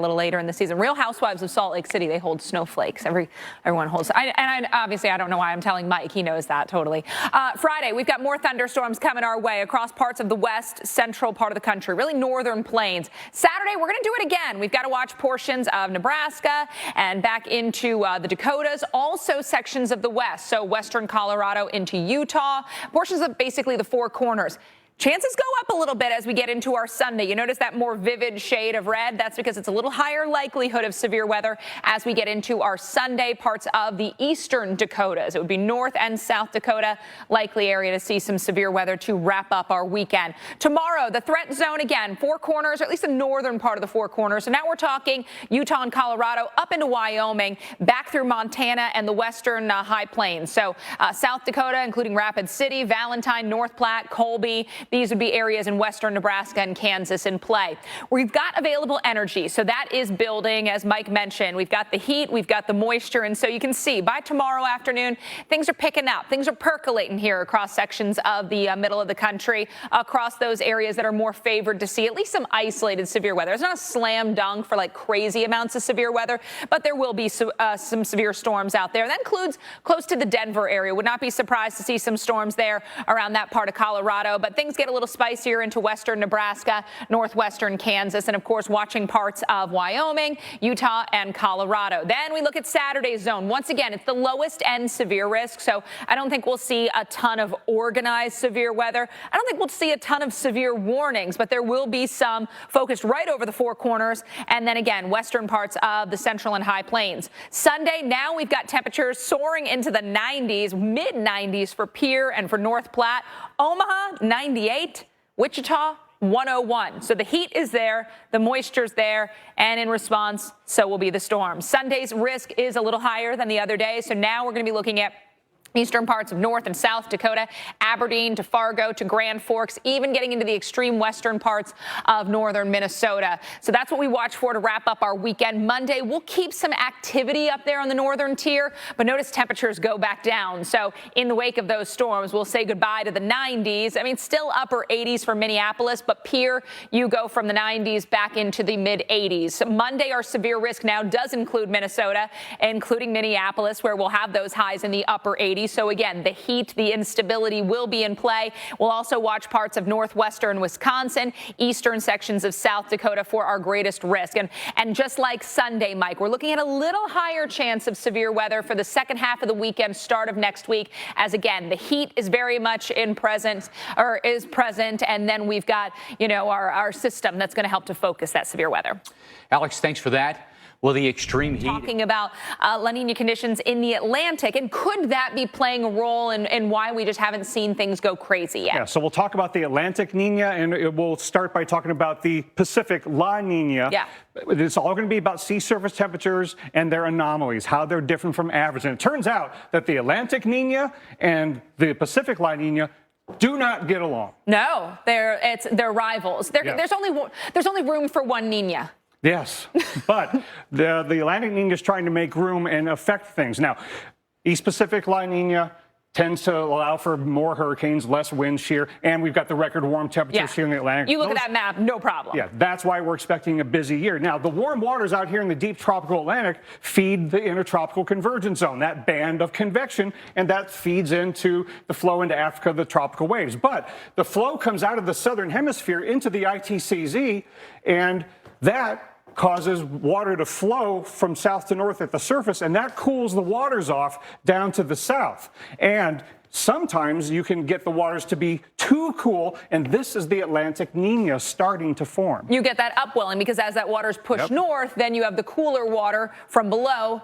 A little later in the season. Real Housewives of Salt Lake City, they hold snowflakes. Everyone holds. Obviously, I don't know why I'm telling Mike. He knows that totally. Friday, we've got more thunderstorms coming our way across parts of the west central part of the country, really northern plains. Saturday, we're going to do it again. We've got to watch portions of Nebraska and back into the Dakotas, also sections of the west, so western Colorado into Utah, portions of basically the Four Corners. Chances go up a little bit as we get into our Sunday. You notice that more vivid shade of red? That's because it's a little higher likelihood of severe weather as we get into our Sunday, parts of the eastern Dakotas. It would be North and South Dakota, likely area to see some severe weather to wrap up our weekend. Tomorrow, the threat zone again, Four Corners, or at least the northern part of the Four Corners. So now we're talking Utah and Colorado, up into Wyoming, back through Montana and the western high plains. So South Dakota, including Rapid City, Valentine, North Platte, Colby. These would be areas in western Nebraska and Kansas in play. We've got available energy, so that is building, as Mike mentioned. We've got the heat, we've got the moisture, and so you can see by tomorrow afternoon, things are picking up. Things are percolating here across sections of the middle of the country, across those areas that are more favored to see at least some isolated severe weather. It's not a slam dunk for like crazy amounts of severe weather, but there will be some severe storms out there. That includes close to the Denver area. Would not be surprised to see some storms there around that part of Colorado, but things get a little spicier into western Nebraska, northwestern Kansas, and of course watching parts of Wyoming, Utah, and Colorado. Then we look at Saturday's zone. Once again, it's the lowest end severe risk, so I don't think we'll see a ton of organized severe weather. I don't think we'll see a ton of severe warnings, but there will be some focused right over the Four Corners, and then again, western parts of the central and high plains. Sunday, now we've got temperatures soaring into the 90s, mid-90s for Pierre and for North Platte. Omaha, 98. Wichita, 101. So the heat is there, the moisture's there, and in response, so will be the storm. Sunday's risk is a little higher than the other day, so now we're going to be looking at eastern parts of North and South Dakota, Aberdeen to Fargo to Grand Forks, even getting into the extreme western parts of northern Minnesota. So that's what we watch for to wrap up our weekend. Monday, we'll keep some activity up there on the northern tier, but notice temperatures go back down. So in the wake of those storms, we'll say goodbye to the 90s. I mean, still upper 80s for Minneapolis, but Pierre, you go from the 90s back into the mid 80s. So Monday, our severe risk now does include Minnesota, including Minneapolis, where we'll have those highs in the upper 80s. So again, the heat, the instability will be in play. We'll also watch parts of northwestern Wisconsin, eastern sections of South Dakota for our greatest risk. And just like Sunday, Mike, we're looking at a little higher chance of severe weather for the second half of the weekend, start of next week, as again, the heat is very much present, and then we've got, our system that's going to help to focus that severe weather. Alex, thanks for that. Well, the extreme heat. Talking about La Niña conditions in the Atlantic, and could that be playing a role in why we just haven't seen things go crazy yet? Yeah, so we'll talk about the Atlantic Niña, and we'll start by talking about the Pacific La Niña. Yeah. It's all going to be about sea surface temperatures and their anomalies, how they're different from average. And it turns out that the Atlantic Niña and the Pacific La Niña do not get along. No, they're rivals. Yes. There's only room for one Niña. Yes, but the Atlantic Niña is trying to make room and affect things. Now, East Pacific La Niña tends to allow for more hurricanes, less wind shear, and we've got the record warm temperatures here in the Atlantic. You look at that map, no problem. Yeah, that's why we're expecting a busy year. Now, the warm waters out here in the deep tropical Atlantic feed the intertropical convergence zone, that band of convection, and that feeds into the flow into Africa, the tropical waves. But the flow comes out of the southern hemisphere into the ITCZ, and that causes water to flow from south to north at the surface, and that cools the waters off down to the south. And sometimes you can get the waters to be too cool, and this is the Atlantic Niña starting to form. You get that upwelling because as that water's pushed north, then you have the cooler water from below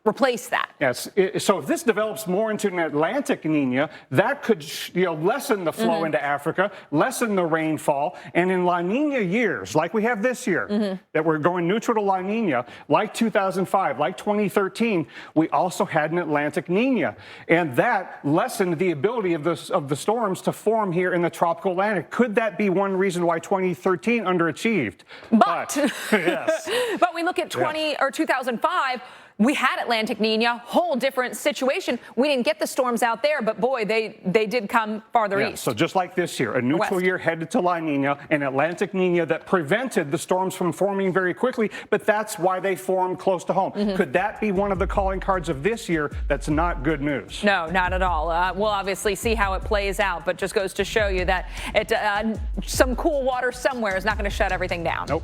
replace that. Yes. So if this develops more into an Atlantic Niña, that could lessen the flow into Africa, lessen the rainfall, and in La Niña years, like we have this year, that we're going neutral to La Niña, like 2005, like 2013, we also had an Atlantic Niña, and that lessened the ability of the storms to form here in the tropical Atlantic. Could that be one reason why 2013 underachieved? But yes. But we look at 2005. We had Atlantic Niña, whole different situation. We didn't get the storms out there, but boy, they did come farther east. So just like this year, a neutral west. year headed to La Nina, an Atlantic Niña that prevented the storms from forming very quickly, but that's why they formed close to home. Could that be one of the calling cards of this year? That's not good news. No, not at all. We'll obviously see how it plays out, but just goes to show you that some cool water somewhere is not going to shut everything down. Nope.